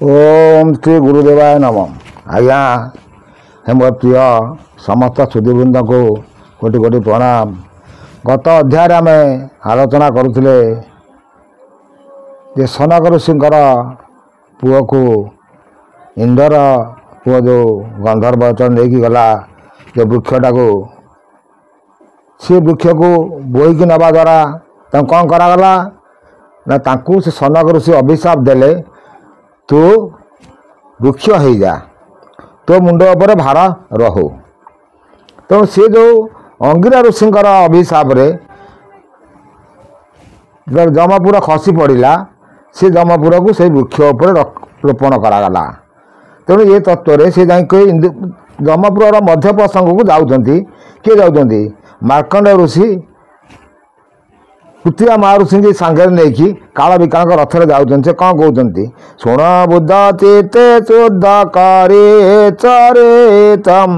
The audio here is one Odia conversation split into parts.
ओम श्री गुरुदेवाय नमः। आज्ञा हे मोर प्रिय समस्त सुधीवृंद को कोटि कोटि प्रणाम। गत अध्याय आम आलोचना करुले जे सनक ऋषिंकर पुओ को इंद्र पुओ जो गंधर्व वचन लेकिन गला जो वृक्षटा को सी वृक्ष को बोईकी नवा द्वारा कौन करागला ना तांकू से सनक ऋषि अभिशाप देले तू वृक्ष हो जा तो मुंड उपर भार रहू। तो सी जो अंगिरा ऋषिंकर अभिशाप रे जमपुर खसी पड़ा से जमपुर को से वृक्ष उपर रोपण करागला। तेणु ये तत्व से जमपुर मध्य प्रसंग को जाऊँगी किए जाऊँगी मार्कंड ऋषि पृथ्वी महाऋषि सांगे नहीं काल विकांक रथरे जाऊँ से कौन कहते शुण बुद्ध चिते शुद्ध करे चरितम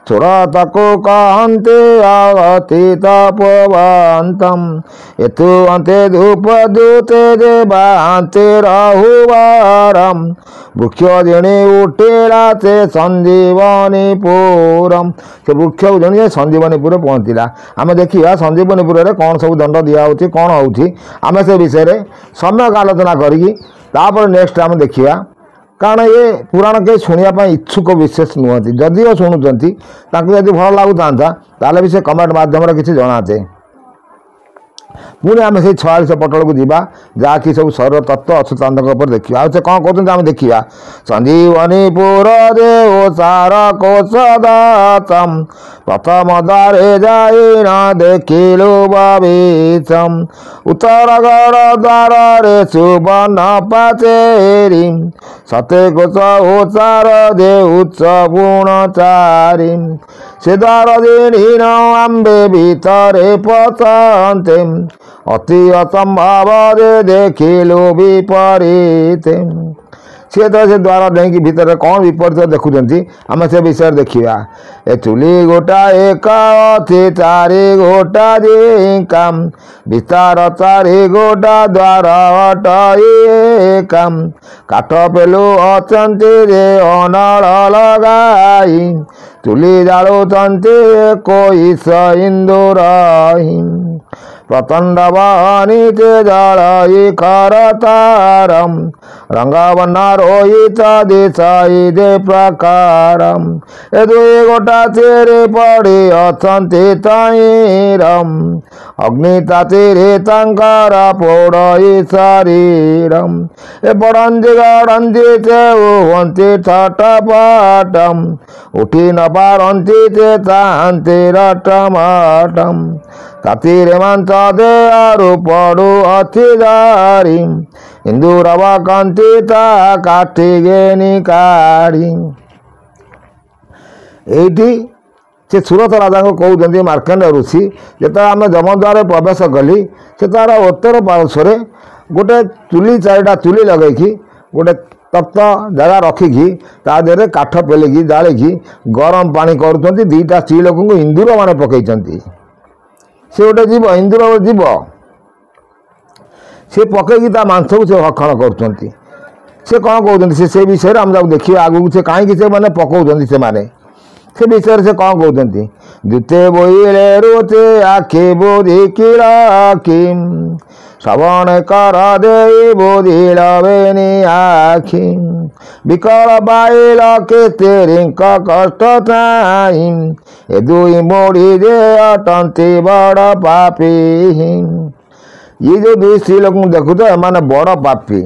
सुरत को कहते अतीत पवंतम एतु अंते धूप दूते देवांते राहुवारम वृक्ष जणे उठेला से संजीवनी पुरम से वृक्ष जणे संजीवनीपुर पहुँचला। आम देखा संजीवनीपुर में कौन सब दंड दिया कौन होउछि आमे से विषय रे सम्यक आलोचना करी तापर नेक्स्ट आम देखिया। कारण ये पुराण के शुणा इच्छुक विशेष नुहति जदिओ शुणुचंती तांको यदि भल लागुता ताले भी से कमेंट माध्यम किसी जनाते। पुणी आम से 46 पटल को जीवा जहाँकि सब शरीर तत्व अच्युतानंद देखा से कौन कहते आम देखा संजीवनी पुर देव सार कोशदातम प्रथम द्वारे जाई न देखिलु भविष्यम उत्तरगढ़ द्वार रे सुवर्ण पाचेरी सते कोश ओचार दे उच्च गुणचारी से द्वार दीन आंबे भीतरे पचंते अति असंभव देखिलु विपरीत सी तो से द्वारा नहीं भितर कौन विपरीत देखुंट आम से विषय देखा ए चुली गोटा एक अथि चारि गोटा जिकाम विस्तार चारि गोटा द्वार अटम काठ पेलु अचंती रे अनल लगाई चुली जालुचंती कोई इंदुर प्रचंड वहनीते जलई करतारम रंगवना रोहित दिशाई दे प्रकारम ए दुई गोटा चेरे पड़ी अछंती तईरम अग्नि तातीरे तंकर पोड़ई शरीरम ए पड़ंजी गड़ंजी चे हुंती छटपटम उठी न पारंती चे चाहंती रटमटम तातीरे मंच दे आरु पड़ू अथिदारी इंदुरव कंतिता काठी गेनी काढ़ी एठी से सूरत राजा को कहते मार्कंड ऋषि जो आम जमद्वार प्रवेश कली से तार उत्तर पार्श्व गोटे चुली 4टा चुली लगे गोटे तप्त जगह रखिकी ता देहरे काठ पेलिकी जालिकी गरम पानी करुँच 2टा स्त्री लोक इंदुर मान पकई से गोटे जीव इंदुर जीव से पकईकी ता मांस को से भक्षण करुँच से कौन कहते से विषय आम जाऊ देखिए आगू से कहीं से मैंने पकाउं से विषय से कौन कहते द्विते बोईले रुचे आखि बुद्धि किम श्रवण कर दे बुझिल बेनी आखि विकल पाइल केते रिंक कष्ट चाहिम ए दुई मोड़ी जे अटंती बड़ पापी। ये जो 2 स्त्री लोक देखुच एमाने बड़ पापी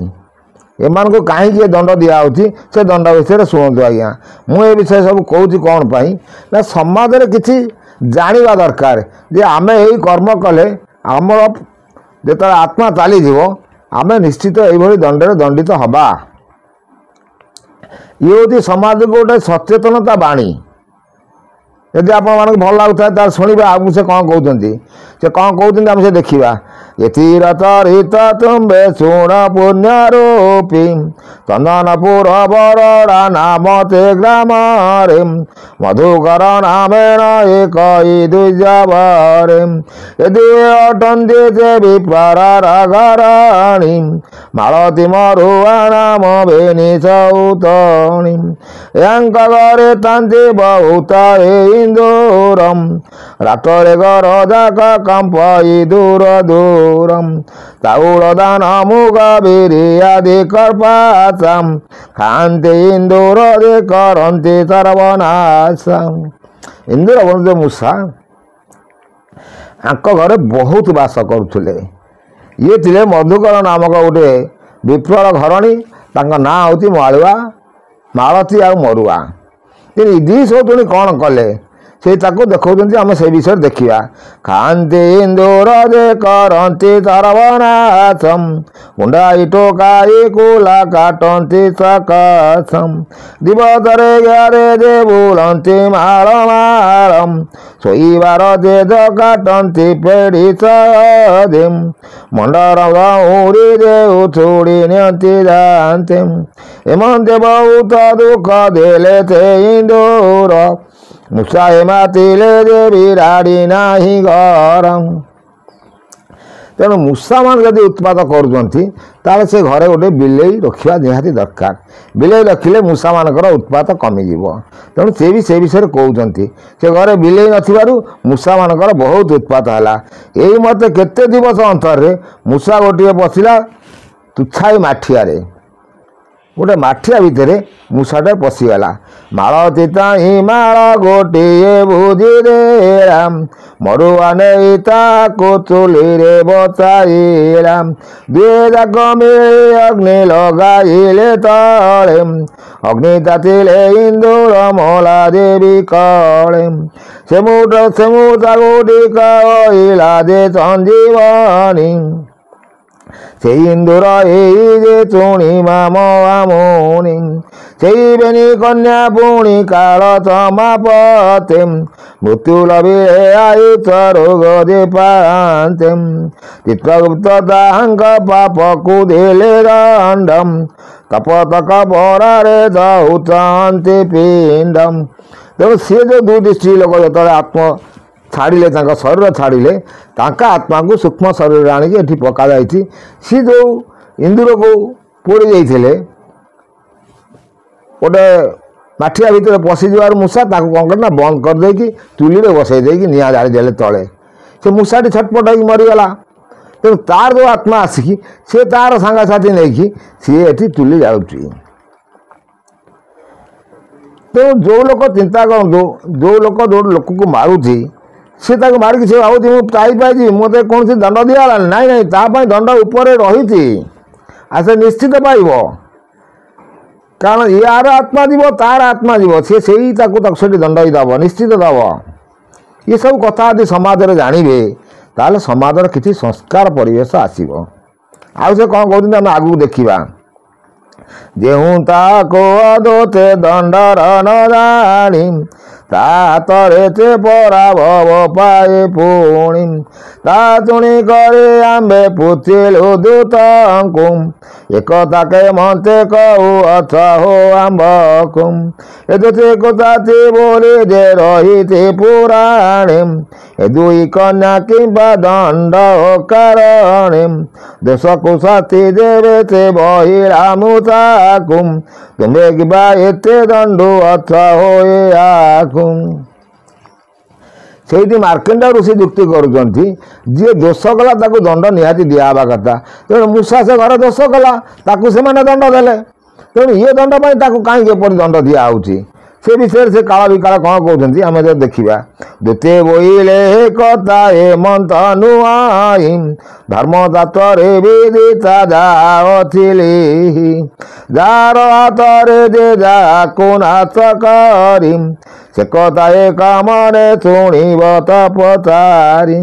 एमान को कहीं दंड दिया से दंड विषय शुणु आज्ञा मुझे विषय सब कहूँ कौन पाई ना समाज में किसी जाना दरकार जे आम यही कर्म कले आमर जो आत्मा चलीज आम निश्चित यही दंडे दंडित हवा। ये हूँ समाज को गोटे सचेतनता बाणी यदि आप भल लगुता शुणा आगे से कौन कहते से कौन कहते आम से देखा ଏଥିର ଚରିତ ତୁମ୍ଭେ ଶୁଣ ପୁଣ୍ୟରୂପୀ ଚନ୍ଦନପୁର ବରଡ଼ା ନାମତେ ଗ୍ରାମରେ ମଧୁକର ନାମେଣ ଏକ ଦୁଇଜବରେ ଏଦି ଅଟନ୍ତି ସେ ବିପ୍ରର ଘରଣୀ ମାଳତୀ ମରୁଆ ନାମ ବେନି ସଉତଣୀ ୟାଙ୍କ ଘରେ ତାନ୍ତି ବହୁତ ଇନ୍ଦୁରମ ରାତରେ ଘର ଯାକ କମ୍ପଇ ଦୂର ଦୂରମ ଚାଉଳ ଦାନ ମୁଗ ବିରି ଆଦି କର୍ପାସମ ଖାଆନ୍ତି ଇନ୍ଦୁର ଯେ କରନ୍ତି ସର୍ବନାଶ। ଇନ୍ଦୁର ବନ ମୂଷା ଆଙ୍କ ଘରେ ବହୁତ ବାସ କରୁଥିଲେ। ଇଏ ଥିଲେ ମଧୁକର ନାମକ ଗୋଟେ ବିପ୍ରର ଘରଣୀ। ତାଙ୍କ ନାଁ ହେଉଛି ମାଳୁଆ, ମାଳତୀ ଆଉ ମରୁଆ। ଦୁଇ ସଉତୁଣୀ କ'ଣ କଲେ ସେ ତାକୁ ଦେଖାଉଛନ୍ତି, ଆମେ ସେ ବିଷୟରେ ଦେଖିବା। ଖାଆନ୍ତି ଇନ୍ଦୁର ଯେ କରନ୍ତି ସର୍ବନାଶମ ଗୁଣ୍ଡାଇ ଟୋକାଇ କୁଲା କାଟନ୍ତି ସକସମ ଦିବସରେ ଘରେ ଯେ ବୁଲନ୍ତି ମାଳ ମାଳମ ଶୋଇବାର ଯେ କାଟନ୍ତି ପେଡ଼ି ସଦେମ ମଣ୍ଡର ଗଉରୀ ଯେ ଉଛୁଡ଼ି ନିଅନ୍ତି ଯାଆନ୍ତି ଏମନ୍ତେ ବହୁତ ଦୁଃଖ ଦେଲେ ସେ ଇନ୍ଦୁର ମୂଷା ମାତିଲେ ଯେ ବିରାଡ଼ି ନାହିଁ ଘର। ତେଣୁ ମୂଷାମାନେ ଯଦି ଉତ୍ପାତ କରୁଛନ୍ତି ତାହେଲେ ସେ ଘରେ ଗୋଟେ ବିଲେଇ ରଖିବା ନିହାତି ଦରକାର। ବିଲେଇ ରଖିଲେ ମୂଷାମାନଙ୍କର ଉତ୍ପାତ କମିଯିବ। ତେଣୁ ସେ ବି ସେ ବିଷୟରେ କହୁଛନ୍ତି। ସେ ଘରେ ବିଲେଇ ନଥିବାରୁ ମୂଷାମାନଙ୍କର ବହୁତ ଉତ୍ପାତ ହେଲା। ଏଇ ମତେ କେତେ ଦିବସ ଅନ୍ତରରେ ମୂଷା ଗୋଟିଏ ପଶିଲା ତୁଚ୍ଛାଇ ମାଠିଆରେ। ଗୋଟେ ମାଠିଆ ଭିତରେ ମୂଷାଟେ ପଶିଗଲା। ମାଳତୀ ତାହିଁ ମାଳ ଗୋଟିଏ ବୁଝିରେ ରାମ ମରୁଆ ନେଇ ତାକୁ ଚୁଲିରେ ବସାଇଲା ଦୁଏ ଯାକ ମିଳି ଅଗ୍ନି ଲଗାଇଲେ ତଳେ ଅଗ୍ନି ତାତିଲେ ଇନ୍ଦୁର ମଲା ଦେବୀ କଳେ ସେ ମୂଷା ଗୁଡ଼ିକ କହିଲା ଯେ ସଞ୍ଜୀବନୀ ସେଇ ଇନ୍ଦୁର ଏଇ ଯେ ଚୁଣି ମାମୁନି ସେଇ ବେନି କନ୍ୟା ପୁଣି କାଳ ସମାପତେ ମୃତ୍ୟୁ ଲଭିଲେ ଆୟୁଷ ରୋଗ ଯେ ପାଆନ୍ତେ ଚିତ୍ରଗୁପ୍ତ ତାହାଙ୍କ ପାପକୁ ଦେଲେ ଦଣ୍ଡ ତପତକ ପରାରେ ଦଉଛନ୍ତି ପିଣ୍ଡ। ତେଣୁ ସିଏ ଯେଉଁ ଦୁଇଟି ସ୍ତ୍ରୀ ଲୋକ ଯେତେବେଳେ ଆତ୍ମ ଛାଡ଼ିଲେ, ତାଙ୍କ ଶରୀର ଛାଡ଼ିଲେ, ତାଙ୍କ ଆତ୍ମାକୁ ସୂକ୍ଷ୍ମ ଶରୀରରେ ଆଣିକି ଏଠି ପକାଯାଇଛି। ସିଏ ଯେଉଁ ଇନ୍ଦୁରକୁ ପୋଡ଼ି ଦେଇଥିଲେ ଗୋଟେ ମାଠିଆ ଭିତରେ ପଶିଯିବାର ମୂଷା ତାକୁ କ'ଣ କଲେ ନା ବନ୍ଦ କରିଦେଇକି ଚୁଲିରେ ବସେଇ ଦେଇକି ନିଆଁ ଜାଳିଦେଲେ ତଳେ। ସେ ମୂଷାଟି ଛଟପଟ ହେଇକି ମରିଗଲା। ତେଣୁ ତାର ଯେଉଁ ଆତ୍ମା ଆସିକି ସେ ତାର ସାଙ୍ଗସାଥି ନେଇକି ସିଏ ଏଠି ଚୁଲି ଜାଳୁଛି। ତେଣୁ ଯେଉଁ ଲୋକ ଚିନ୍ତା କରନ୍ତୁ, ଯେଉଁ ଲୋକ ଯେଉଁ ଲୋକକୁ ମାରୁଛି ସେ ତାକୁ ମାରିକି ସେ ଭାବୁଛି ମୁଁ ପାଇଯିବି, ମୋତେ କୌଣସି ଦଣ୍ଡ ଦିଆଗଲାନି। ନାଇଁ ନାଇଁ, ତା ପାଇଁ ଦଣ୍ଡ ଉପରେ ରହିଛି ଆଉ ସେ ନିଶ୍ଚିତ ପାଇବ। କାରଣ ୟାର ଆତ୍ମା ଯିବ, ତାର ଆତ୍ମା ଯିବ, ସେ ସେଇ ତାକୁ ସେଠି ଦଣ୍ଡ ହିଁ ଦେବ, ନିଶ୍ଚିତ ଦେବ। ଏସବୁ କଥା ଯଦି ସମାଜରେ ଜାଣିବେ ତାହେଲେ ସମାଜର କିଛି ସଂସ୍କାର ପରିବେଶ ଆସିବ। ଆଉ ସେ କ'ଣ କହୁଛନ୍ତି ଆମେ ଆଗକୁ ଦେଖିବା। ଯେଉଁ ତାକୁ ଅଦୋତେ ଦଣ୍ଡର ନ ଜାଣି ତା ହାତରେ ସେ ପରାଭବ ପାଏ ପୁଣି ତା ଶୁଣି କରି ଆମ୍ଭେ ପୁଚିଲୁ ଦୂତଙ୍କୁ ଏକଥାକେ ମତେ କହୁଅଛ ହୋ ଆମ୍ଭକୁ ଏ ଦୋଷୀକୁ ସାଥି ବୋଲି ଯେ ରହିଛି ପୁରାଣେ ଏ ଦୁଇ କନ୍ୟା କିମ୍ବା ଦଣ୍ଡ କାରଣେ ଦେଶକୁ ସାଥି ଦେବେ ସେ ବହିରା ମୂଷାକୁ ତୁମେ କିମ୍ବା ଏତେ ଦଣ୍ଡୁ ଅଛ ହୋଇ ଆକୁ। ସେଇଠି ମାର୍କଣ୍ଡ ଋଷି ଯୁକ୍ତି କରୁଛନ୍ତି ଯିଏ ଦୋଷ କଲା ତାକୁ ଦଣ୍ଡ ନିହାତି ଦିଆହେବା କଥା। ତେଣୁ ମୂଷା ସେ ଘରେ ଦୋଷ କଲା, ତାକୁ ସେମାନେ ଦଣ୍ଡ ଦେଲେ। ତେଣୁ ଇଏ ଦଣ୍ଡ ପାଇଁ ତାକୁ କାହିଁକି ଏପରି ଦଣ୍ଡ ଦିଆହେଉଛି ସେ ବିଷୟରେ ସେ କାଳ ବିକାଳ କ'ଣ କହୁଛନ୍ତି ଆମେ ଯଦି ଦେଖିବା। ଦ୍ୱିତୀୟ ବୋଇଲେ କଥା ହେମନ୍ତ ନୁଆଇଁ ଧର୍ମଶାସ୍ତ୍ରରେ ବିଦିତା ଯାହା ଥିଲି ଯାହାର ହାତରେ ଯେ ଯାହାକୁ ନାଶ କରି ସେ କଥା ଏ କାମରେ ଶୁଣିବ ତପଚାରି।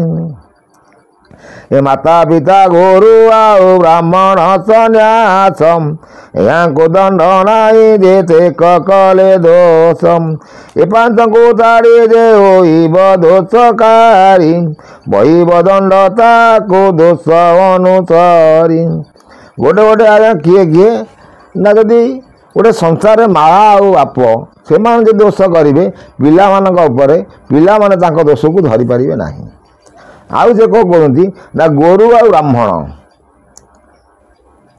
ଏ ମାତା ପିତା ଗୁରୁ ଆଉ ବ୍ରାହ୍ମଣ ସନ୍ନ୍ୟାସ ଏହାଙ୍କୁ ଦଣ୍ଡ ନାହିଁ ଯେତେ କଲେ ଦୋଷ ଏ ପାଞ୍ଚଙ୍କୁ ଛାଡ଼ି ଯେ ହୋଇବ ଦୋଷକାରୀ ବହିବ ଦଣ୍ଡ ତାକୁ ଦୋଷ ଅନୁସରି। ଗୋଟେ ଗୋଟେ ଆଜ୍ଞା କିଏ କିଏ ନା ଯଦି ଗୋଟେ ସଂସାରରେ ମାଆ ଆଉ ବାପ ସେମାନେ ଯଦି ଦୋଷ କରିବେ ପିଲାମାନଙ୍କ ଉପରେ ପିଲାମାନେ ତାଙ୍କ ଦୋଷକୁ ଧରିପାରିବେ ନାହିଁ। ଆଉ ସେ କ'ଣ କରନ୍ତି ନା ଗୋରୁ ଆଉ ବ୍ରାହ୍ମଣ।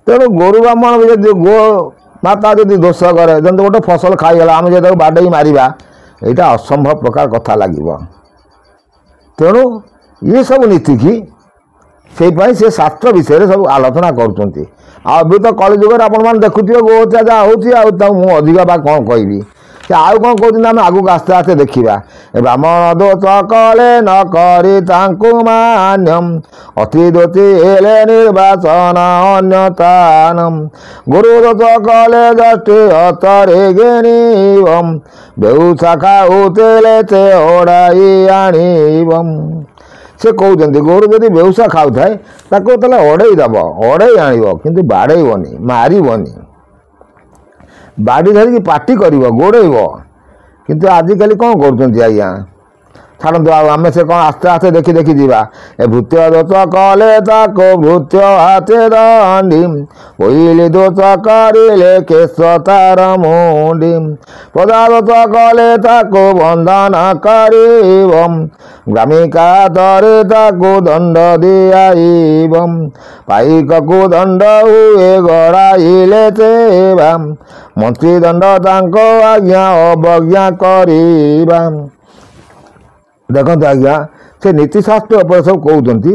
ତେଣୁ ଗୋରୁ ବ୍ରାହ୍ମଣ ବି ଯଦି ଗୋ ମାତା ଯଦି ଦୋଷ କରେ ଯେମିତି ଗୋଟେ ଫସଲ ଖାଇଗଲା ଆମେ ଯଦି ତାକୁ ବାଡ଼େଇ ମାରିବା ଏଇଟା ଅସମ୍ଭବ ପ୍ରକାର କଥା ଲାଗିବ। ତେଣୁ ଇଏ ସବୁ ନୀତିକି ସେଇପାଇଁ ସେ ଶାସ୍ତ୍ର ବିଷୟରେ ସବୁ ଆଲୋଚନା କରୁଛନ୍ତି। ଆଉ ଏବେ ତ କଳିଯୁଗରେ ଆପଣମାନେ ଦେଖୁଥିବେ ଗୋହତ୍ୟା ଯାହା ହେଉଛି ଆଉ ତାକୁ ମୁଁ ଅଧିକା ବା କ'ଣ କହିବି। ସେ ଆଉ କ'ଣ କହୁଛନ୍ତି ଆମେ ଆଗକୁ ଆସ୍ତେ ଆସ୍ତେ ଦେଖିବା। ବ୍ରାହ୍ମଣ ଦୋଷ କଲେ ନ କରି ତାଙ୍କୁ ମାନ୍ୟମ୍ ଅତି ଦୋଷୀ ହେଲେ ନିର୍ବାସନ ଅନ୍ୟତାନମ୍ ଗୁରୁ ଦୋଷ କଲେ ଦୃଷ୍ଟି ହତରେ ଘେନିବମ୍ ବେଉସା ଖାଉଥିଲେ ସେ ଓଡ଼ାଇ ଆଣିବମ୍। ସେ କହୁଛନ୍ତି ଗୋରୁ ଯଦି ବେଉସା ଖାଉଥାଏ ତାକୁ ତାହେଲେ ଅଡ଼େଇ ଦେବ ଅଡ଼େଇ ଆଣିବ କିନ୍ତୁ ବାଡ଼େଇବନି ମାରିବନି। ବାଡ଼ି ଧରିକି ପାଟି କରିବ ଗୋଡ଼େଇବ। କିନ୍ତୁ ଆଜିକାଲି କ'ଣ କରୁଛନ୍ତି ଆଜ୍ଞା ଛାଡ଼ନ୍ତୁ ଆଉ ଆମେ ସେ କ'ଣ ଆସ୍ତେ ଆସ୍ତେ ଦେଖି ଦେଖି ଯିବା। ଏ ଭୃତ୍ୟ ଦୋଷ କଲେ ତାକୁ ଭୃତ୍ୟ ହାତେ ଦଣ୍ଡି ପୋଇଲି ଦୋଷ କରିଲେ କେଶ ତାର ମୁଣ୍ଡି ପଦା ଦୋଷ କଲେ ତାକୁ ବନ୍ଧନ କରିବ ଗ୍ରାମିକା ହାତରେ ତାକୁ ଦଣ୍ଡ ଦିଆଇବ ପାଇକକୁ ଦଣ୍ଡ ହୁଏ ଗଡ଼ାଇଲେ ସେବା ମନ୍ତ୍ରୀ ଦଣ୍ଡ ତାଙ୍କ ଆଜ୍ଞା ଅବଜ୍ଞା କରିବା। ଦେଖନ୍ତୁ ଆଜ୍ଞା ସେ ନୀତିଶାସ୍ତ୍ର ଉପରେ ସବୁ କହୁଛନ୍ତି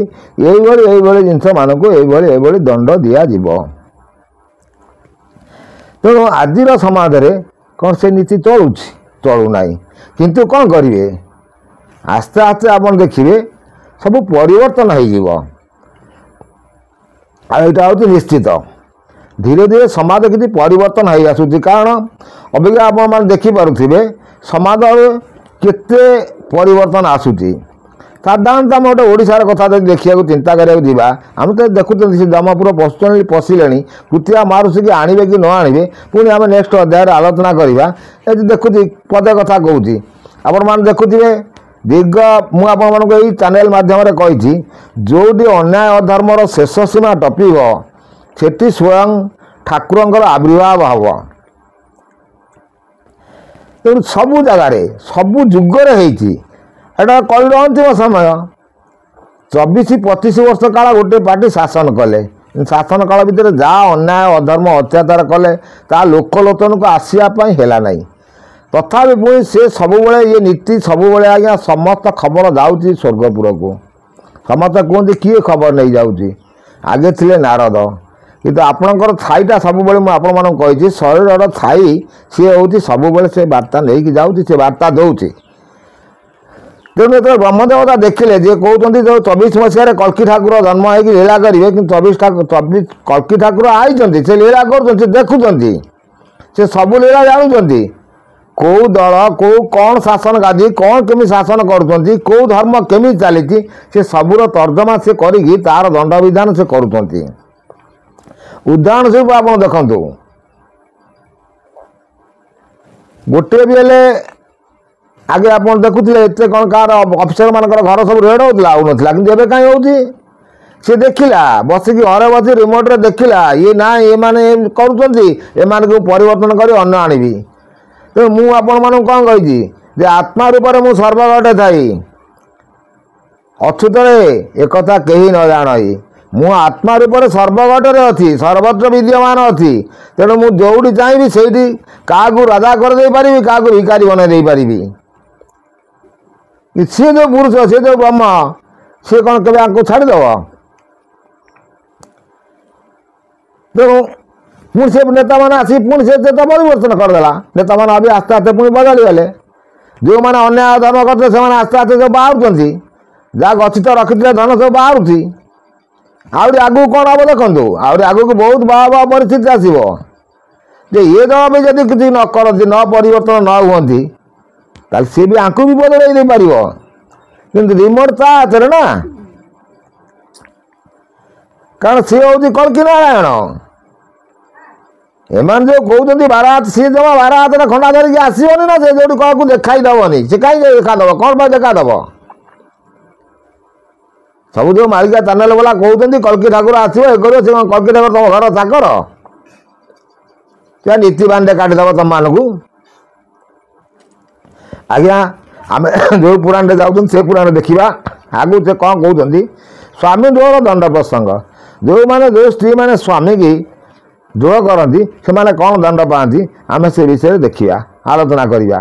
ଏଇଭଳି ଜିନିଷମାନଙ୍କୁ ଏଇଭଳି ଦଣ୍ଡ ଦିଆଯିବ। ତେଣୁ ଆଜିର ସମାଜରେ କ'ଣ ସେ ନୀତି ଚଳୁଛି ଚଳୁନାହିଁ। କିନ୍ତୁ କ'ଣ କରିବେ ଆସ୍ତେ ଆସ୍ତେ ଆପଣ ଦେଖିବେ ସବୁ ପରିବର୍ତ୍ତନ ହେଇଯିବ। ଆଉ ଏଇଟା ହେଉଛି ନିଶ୍ଚିତ ଧୀରେ ଧୀରେ ସମାଜ କିଛି ପରିବର୍ତ୍ତନ ହେଇ ଆସୁଛି। କାରଣ ଅବିକା ଆପଣମାନେ ଦେଖିପାରୁଥିବେ ସମାଜରେ କେତେ ପରିବର୍ତ୍ତନ ଆସୁଛି। ସାଧାରଣତଃ ଆମେ ଗୋଟେ ଓଡ଼ିଶାର କଥା ଯଦି ଦେଖିବାକୁ ଚିନ୍ତା କରିବାକୁ ଯିବା ଆମେ ତ ଦେଖୁଛନ୍ତି ସେ ଜମପୁର ପଶିଲେଣି କୃତିଆ ମାରୁସିକି ଆଣିବେ କି ନ ଆଣିବେ ପୁଣି ଆମେ ନେକ୍ସଟ ଅଧ୍ୟାୟରେ ଆଲୋଚନା କରିବା। ଏଠି ଦେଖୁଛି ପଦେ କଥା କହୁଛି ଆପଣମାନେ ଦେଖୁଥିବେ ଦୀର୍ଘ ମୁଁ ଆପଣମାନଙ୍କୁ ଏଇ ଚ୍ୟାନେଲ ମାଧ୍ୟମରେ କହିଛି ଯେଉଁଠି ଅନ୍ୟାୟ ଅଧର୍ମର ଶେଷ ସୀମା ଟପିବ ସେଠି ସ୍ୱୟଂ ଠାକୁରଙ୍କର ଆବିର୍ଭାବ ହେବ। ତେଣୁ ସବୁ ଜାଗାରେ ସବୁ ଯୁଗରେ ହେଇଛି। ଏଇଟା କଳିର ଅନ୍ତିମ ସମୟ 24-25 ବର୍ଷ କାଳ ଗୋଟେ ପାର୍ଟି ଶାସନ କଲେ। ଶାସନ କାଳ ଭିତରେ ଯାହା ଅନ୍ୟାୟ ଅଧର୍ମ ଅତ୍ୟାଚାର କଲେ ତାହା ଲୋକଲୋଚନକୁ ଆସିବା ପାଇଁ ହେଲା ନାହିଁ। ତଥାପି ପୁଣି ସେ ସବୁବେଳେ ଇଏ ନୀତି ସବୁବେଳେ ଆଜ୍ଞା ସମସ୍ତ ଖବର ଯାଉଛି ସ୍ୱର୍ଗପୁରକୁ। ସମସ୍ତେ କୁହନ୍ତି କିଏ ଖବର ନେଇଯାଉଛି ଆଗେ ଥିଲେ ନାରଦ। କିନ୍ତୁ ଆପଣଙ୍କର ଥାଇଟା ସବୁବେଳେ ମୁଁ ଆପଣମାନଙ୍କୁ କହିଛି ଶରୀରର ଥାଇ ସିଏ ହେଉଛି ସବୁବେଳେ ସେ ବାର୍ତ୍ତା ନେଇକି ଯାଉଛି ସେ ବାର୍ତ୍ତା ଦେଉଛି। ତେଣୁ ଯେତେବେଳେ ବ୍ରହ୍ମଦେବତା ଦେଖିଲେ ଯେ କହୁଛନ୍ତି ଯେଉଁ 24 ମସିହାରେ କଳ୍କି ଠାକୁର ଜନ୍ମ ହେଇକି ଲୀଳା କରିବେ କିନ୍ତୁ 24 କଳ୍କି ଠାକୁର ଆଇଛନ୍ତି ସେ ଲୀଳା କରୁଛନ୍ତି ସେ ଦେଖୁଛନ୍ତି ସେ ସବୁ ଲୀଳା ଜାଣୁଛନ୍ତି। କେଉଁ ଦଳ କେଉଁ କ'ଣ ଶାସନ ଗାଦି କ'ଣ କେମିତି ଶାସନ କରୁଛନ୍ତି କେଉଁ ଧର୍ମ କେମିତି ଚାଲିଛି ସେ ସବୁର ତର୍ଜମା ସେ କରିକି ତା'ର ଦଣ୍ଡବିଧାନ ସେ କରୁଛନ୍ତି। ଉଦାହରଣ ସ୍ୱରୂପ ଆପଣ ଦେଖନ୍ତୁ ଗୋଟିଏ ବି ହେଲେ ଆଗେ ଆପଣ ଦେଖୁଥିଲେ ଏତେ କ'ଣ କାହାର ଅଫିସରମାନଙ୍କର ଘର ସବୁ ରେଡ଼ ହେଉଥିଲା ହେଉନଥିଲା କିନ୍ତୁ ଏବେ କାହିଁ ହେଉଛି ସେ ଦେଖିଲା ବସିକି ଘରେ ବସି ରିମୋଟରେ ଦେଖିଲା ଇଏ ନାହିଁ ଏମାନେ କରୁଛନ୍ତି ଏମାନଙ୍କୁ ପରିବର୍ତ୍ତନ କରି ଅନ୍ୟ ଆଣିବି। ତେଣୁ ମୁଁ ଆପଣମାନଙ୍କୁ କ'ଣ କହିଛି ଯେ ଆତ୍ମା ରୂପରେ ମୁଁ ସର୍ବଗଟେ ଥାଇ ଅଚ୍ୟୁତରେ ଏକଥା କେହି ନ ଜାଣଇ ମୁଁ ଆତ୍ମା ରୂପରେ ସର୍ବଗଟରେ ଅଛି ସର୍ବତ୍ର ବିଦ୍ୟମାନ ଅଛି। ତେଣୁ ମୁଁ ଯେଉଁଠି ଚାହିଁବି ସେଇଠି କାହାକୁ ରାଜା କରିଦେଇପାରିବି କାହାକୁ ଭିକାରୀ ବନେଇ ଦେଇପାରିବି। ସିଏ ଯେଉଁ ପୁରୁଷ ସିଏ ଯେଉଁ ବ୍ରହ୍ମ ସିଏ କ'ଣ କେବେ ଆଙ୍କୁ ଛାଡ଼ିଦେବ। ତେଣୁ ପୁଣି ସେ ନେତାମାନେ ଆସି ପୁଣି ସେ ଚେତା ପରିବର୍ତ୍ତନ କରିଦେଲା। ନେତାମାନେ ବି ଆସ୍ତେ ଆସ୍ତେ ପୁଣି ବଦଳିଗଲେ। ଯେଉଁମାନେ ଅନ୍ୟାୟ ଧର୍ମ କରିଥିଲେ ସେମାନେ ଆସ୍ତେ ଆସ୍ତେ ସବୁ ବାହାରୁଛନ୍ତି ଯାହା ଗଚ୍ଛିତ ରଖିଥିଲେ ଧନ ସବୁ ବାହାରୁଛି। ଆହୁରି ଆଗକୁ କ'ଣ ହେବ ଦେଖନ୍ତୁ ଆହୁରି ଆଗକୁ ବହୁତ ଭୟାବହ ପରିସ୍ଥିତି ଆସିବ ଯେ ଇଏ ଦଳ ବି ଯଦି କିଛି ନ କରନ୍ତି ନ ପରିବର୍ତ୍ତନ ନ ହୁଅନ୍ତି ତାହେଲେ ସିଏ ବି ଆଙ୍କୁ ବି ବଦଳାଇ ଦେଇପାରିବ। କିନ୍ତୁ ରିମୋଟ ତା ହାତରେ ନା କାରଣ ସିଏ ହେଉଛି କଳ୍କି ନାରାୟଣ। ଏମାନେ ଯେଉଁ କହୁଛନ୍ତି ବାର ହାତ, ସିଏ ଜମା ବାର ହାତରେ ଖଣ୍ଡା ଧରିକି ଆସିବନି ନା, ସେ ଯେଉଁଠି କାହାକୁ ଦେଖାଇ ଦେବନି। ସେ କାହିଁକି ଦେଖାଦେବ? କ'ଣ ପାଇଁ ଦେଖାଦେବ? ସବୁ ଯେଉଁ ମାଳିକା ଚ୍ୟାନେଲ ବାଲା କହୁଛନ୍ତି କଳ୍କି ଠାକୁର ଆସିବ ଏ କରିବ, ସେ କ'ଣ କଳ୍କି ଠାକୁର ତମ ଘର ଚାକର? ସେ ନୀତି ବାଣ୍ଡେ କାଟିଦେବ ତମମାନଙ୍କୁ। ଆଜ୍ଞା ଆମେ ଯେଉଁ ପୁରାଣରେ ଯାଉଛନ୍ତି ସେ ପୁରାଣ ଦେଖିବା। ଆଗକୁ ସେ କ'ଣ କହୁଛନ୍ତି? ସ୍ୱାମୀ ଦୋହର ଦଣ୍ଡ ପ୍ରସଙ୍ଗ। ଯେଉଁମାନେ ଯେଉଁ ସ୍ତ୍ରୀମାନେ ସ୍ୱାମୀକି ଦ୍ରୋହ କରନ୍ତି ସେମାନେ କ'ଣ ଦଣ୍ଡ ପାଆନ୍ତି ଆମେ ସେ ବିଷୟରେ ଦେଖିବା, ଆଲୋଚନା କରିବା।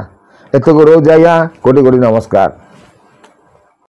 ଏତକୁ ରହୁଛି ଆଜ୍ଞା। କୋଟି କୋଟି ନମସ୍କାର।